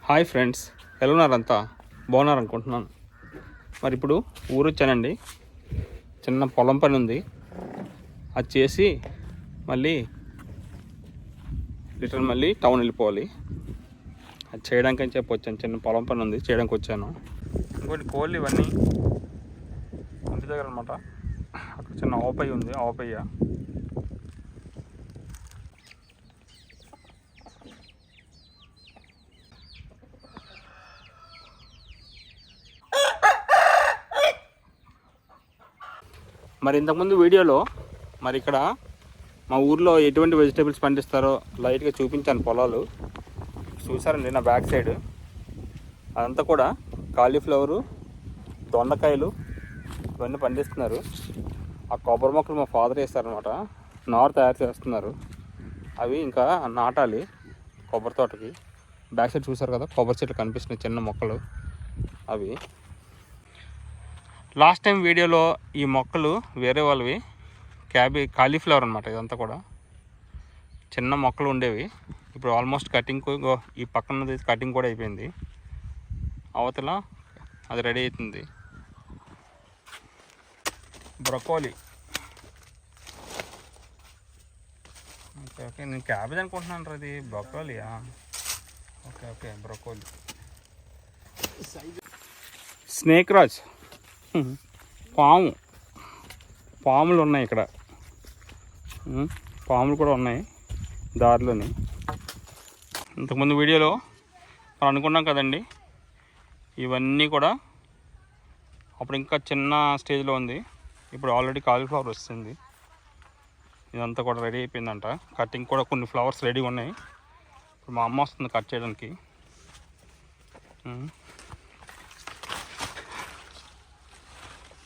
Hi friends, ఎలా ఉన్నారంతా? బాగున్నారు అనుకుంటున్నాను. మరి ఇప్పుడు ఊరు వచ్చానండి. చిన్న పొలం పని ఉంది, అది చేసి మళ్ళీ మళ్ళీ టౌన్ వెళ్ళిపోవాలి. అది చేయడానికి అని చెప్పి వచ్చాను. చిన్న పొలం పని ఉంది, చేయడానికి వచ్చాను. ఇంకోటి కోళ్ళు ఇవన్నీ ఇంటి దగ్గర అనమాట. అక్కడ చిన్న ఆవుపయ్య ఉంది, ఆవుపయ్య. మరి ఇంతకుముందు వీడియోలో మరి ఇక్కడ మా ఊర్లో ఎటువంటి వెజిటేబుల్స్ పండిస్తారో లైట్గా చూపించాను. పొలాలు చూసారండి నా బ్యాక్ సైడ్. అదంతా కూడా కాలీఫ్లవరు, దొండకాయలు ఇవన్నీ పండిస్తున్నారు. ఆ కొబ్బరి మొక్కలు మా ఫాదర్ వేస్తారనమాట. నారు తయారు చేస్తున్నారు. అవి ఇంకా నాటాలి కొబ్బరి తోటకి. బ్యాక్ సైడ్ చూసారు కదా, కొబ్బరి చెట్లు కనిపిస్తున్నాయి, చిన్న మొక్కలు అవి. లాస్ట్ టైం వీడియోలో ఈ మొక్కలు వేరే వాళ్ళవి కాలీఫ్లవర్ అనమాట. ఇదంతా కూడా చిన్న మొక్కలు ఉండేవి. ఇప్పుడు ఆల్మోస్ట్ కటింగ్, ఈ పక్కన కటింగ్ కూడా అయిపోయింది. అవతల అది రెడీ అవుతుంది. బ్రొకోలీ. ఓకే ఓకే, నేను క్యాబేజ్ అనుకుంటున్నాను రా. అది బ్రొకోలీయా? Okay okay, broccoli. Snake Raj, పాములు ఉన్నాయి ఇక్కడ. పాములు కూడా ఉన్నాయి దారిలోని. ఇంతకుముందు వీడియోలో మనం అనుకున్నాం కదండి, ఇవన్నీ కూడా అప్పుడు ఇంకా చిన్న స్టేజ్లో ఉంది. ఇప్పుడు ఆల్రెడీ కాలీఫ్లవర్ వస్తుంది. ఇదంతా కూడా రెడీ అయిపోయిందంట. కటింగ్ కూడా కొన్ని ఫ్లవర్స్ రెడీగా ఉన్నాయి. ఇప్పుడు మా అమ్మ వస్తుంది కట్ చేయడానికి.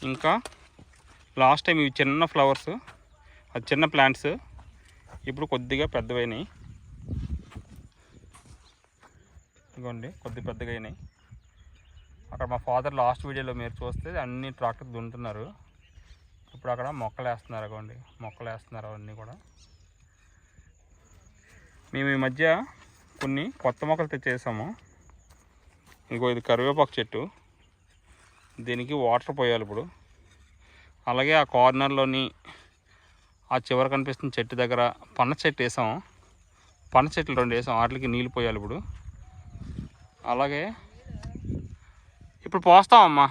ఇంకా లాస్ట్ టైం ఇవి చిన్న ఫ్లవర్స్, అది చిన్న ప్లాంట్స్, ఇప్పుడు కొద్దిగా పెద్దవైనాయి. ఇదిగోండి, కొద్ది పెద్దగా అయినాయి. అక్కడ మా ఫాదర్ లాస్ట్ వీడియోలో మీరు చూస్తే అన్ని ట్రాక్టర్ దున్నుతున్నారు. ఇప్పుడు అక్కడ మొక్కలు వేస్తున్నారు. అగోండి, మొక్కలు వేస్తున్నారు అవన్నీ కూడా. మేము ఈ మధ్య కొన్ని కొత్త మొక్కలు తెచ్చేసాము. ఇంకో ఇది కరివేపాకు చెట్టు, దీనికి వాటర్ పోయాలి ఇప్పుడు. అలాగే ఆ కార్నర్లోని ఆ చివర కనిపిస్తున్న చెట్టు దగ్గర పనస చెట్టు వేసాము. పనస చెట్లు 2 వేసాం, వాటికి నీళ్ళు పోయాలి ఇప్పుడు. అలాగే ఇప్పుడు పోస్తామమ్మా.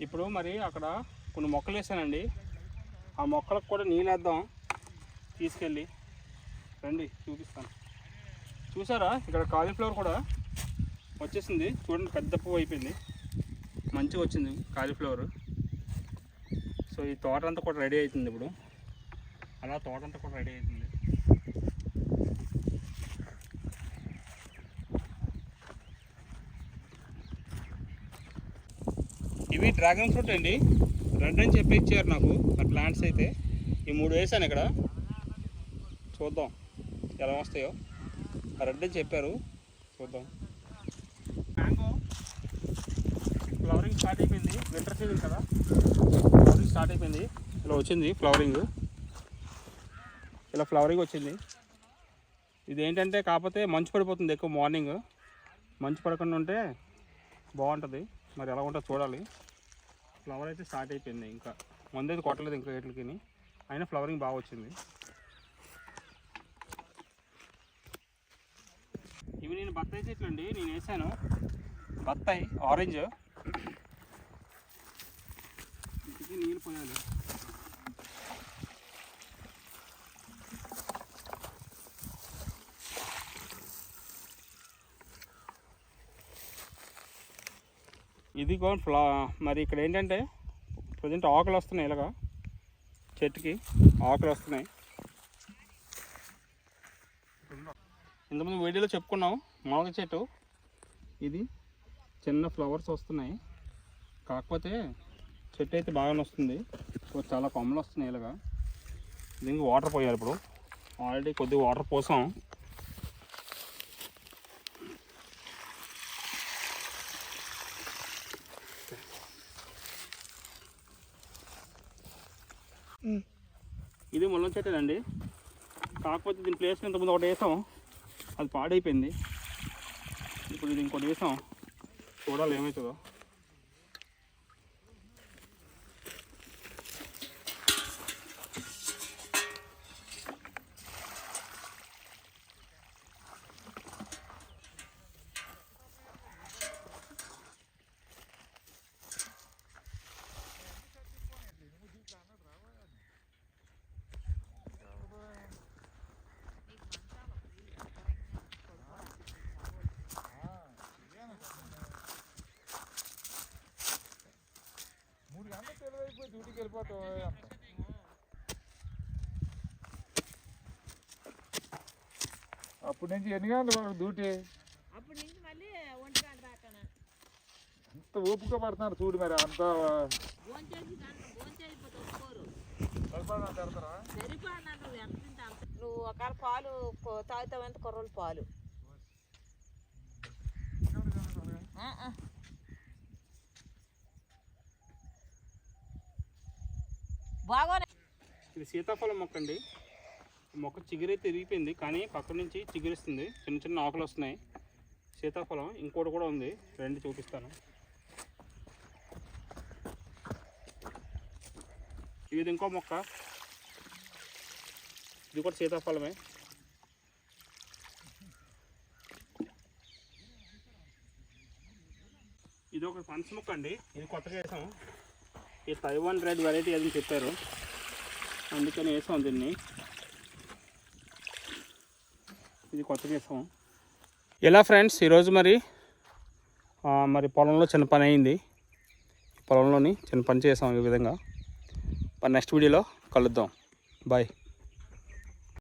ఇప్పుడు మరి అక్కడ కొన్ని మొక్కలు వేసానండి. ఆ మొక్కలకు కూడా నీళ్ళు వేద్దాం తీసుకెళ్ళి. రండి చూపిస్తాను. చూసారా ఇక్కడ కాలీఫ్లవర్ కూడా వచ్చేసింది. చూడండి పెద్ద పువ్వు అయిపోయింది, మంచిగా వచ్చింది కాలీఫ్లవర్. సో ఈ తోట అంతా కూడా రెడీ అవుతుంది ఇప్పుడు. అలా తోట అంతా కూడా రెడీ అవుతుంది. ఇవి డ్రాగన్ ఫ్రూట్ అండి, రెడ్ అని చెప్పి ఇచ్చారు నాకు ఆ ప్లాంట్స్ అయితే. ఈ 3 వేసాను ఇక్కడ, చూద్దాం ఎలా వస్తాయో. రెడ్ అని చెప్పారు, చూద్దాం. మ్యాంగో ఫ్లవరింగ్ స్టార్ట్ అయిపోయింది, వింటర్ సీజన్ కదా, ఫ్లవరింగ్ స్టార్ట్ అయిపోయింది. ఇలా వచ్చింది ఫ్లవరింగ్, ఇలా ఫ్లవరింగ్ వచ్చింది. ఇదేంటంటే కాకపోతే మంచు పడిపోతుంది ఎక్కువ, మార్నింగ్ మంచు పడకుండా ఉంటే బాగుంటుంది. మరి ఎలా ఉంటుందో చూడాలి. ఫ్లవర్ అయితే స్టార్ట్ అయిపోయింది, ఇంకా ముందైతే కొట్టలేదు ఇంకా వీటికి, అయినా ఫ్లవరింగ్ బాగా వచ్చింది. ఇవి నేను బత్తాయి చెట్లు అండి, నేను వేసాను బత్తాయి ఆరెంజ్. ఇంటికి నీళ్ళు పోయాలి. ఇది మరి ఇక్కడ ఏంటంటే ప్రజెంట్ ఆకులు వస్తున్నాయి, ఇలాగా చెట్టుకి ఆకులు వస్తున్నాయి. ఇంతకుముందు వీడియోలో చెప్పుకున్నాం మామిడి చెట్టు, ఇది చిన్న ఫ్లవర్స్ వస్తున్నాయి. కాకపోతే చెట్టు అయితే బాగానే వస్తుంది, చాలా కొమ్మలు వస్తున్నాయి ఇలాగా. దీనికి వాటర్ పోయాలి ఇప్పుడు, ఆల్రెడీ కొద్దిగా వాటర్ పోసాం. ఇది ముళ్ళ చెట్టేనండి, కాకపోతే దీని ప్లేస్ ఇంతకుముందు ఒకటి వేసాం, అది పాడైపోయింది. ఇప్పుడు ఇది ఇంకోటి వేసాం, చూడాలి ఏమవుతుందో. డ్యూటీకి వెళ్ళిపోతావు అంత. అప్పటి నుంచి ఎన్ని గంటలు డ్యూటీ? అంత ఓపిక పడుతున్నారు చూడు. మరి అంత నువ్వు ఒకవేళ పాలు తాగుతావంత కుర్రోళ్ళు పాలు బాగోనే. ఇది సీతాఫలం మొక్క అండి. మొక్క చిగురైతే తిరిగిపోయింది, కానీ పక్క నుంచి చిగురిస్తుంది, చిన్న చిన్న ఆకులు వస్తున్నాయి. సీతాఫలం ఇంకోటి కూడా ఉంది, రెండు చూపిస్తాను. ఇది ఇంకో మొక్క, ఇది కూడా సీతాఫలమే. ఇది ఒక పనస మొక్క అండి, ఇది కొత్తగా వేసాం. ఈ తైవాన్ రెడ్ వెరైటీ అని చెప్పారు, అందుకని వేసాం దీన్ని. ఇది కొత్తగా వేసాం. ఇలా ఫ్రెండ్స్ ఈరోజు మరి పొలంలో చిన్న పని అయింది. పొలంలోని చిన్న పని చేసాం ఈ విధంగా. మరి నెక్స్ట్ వీడియోలో కలుద్దాం. బాయ్.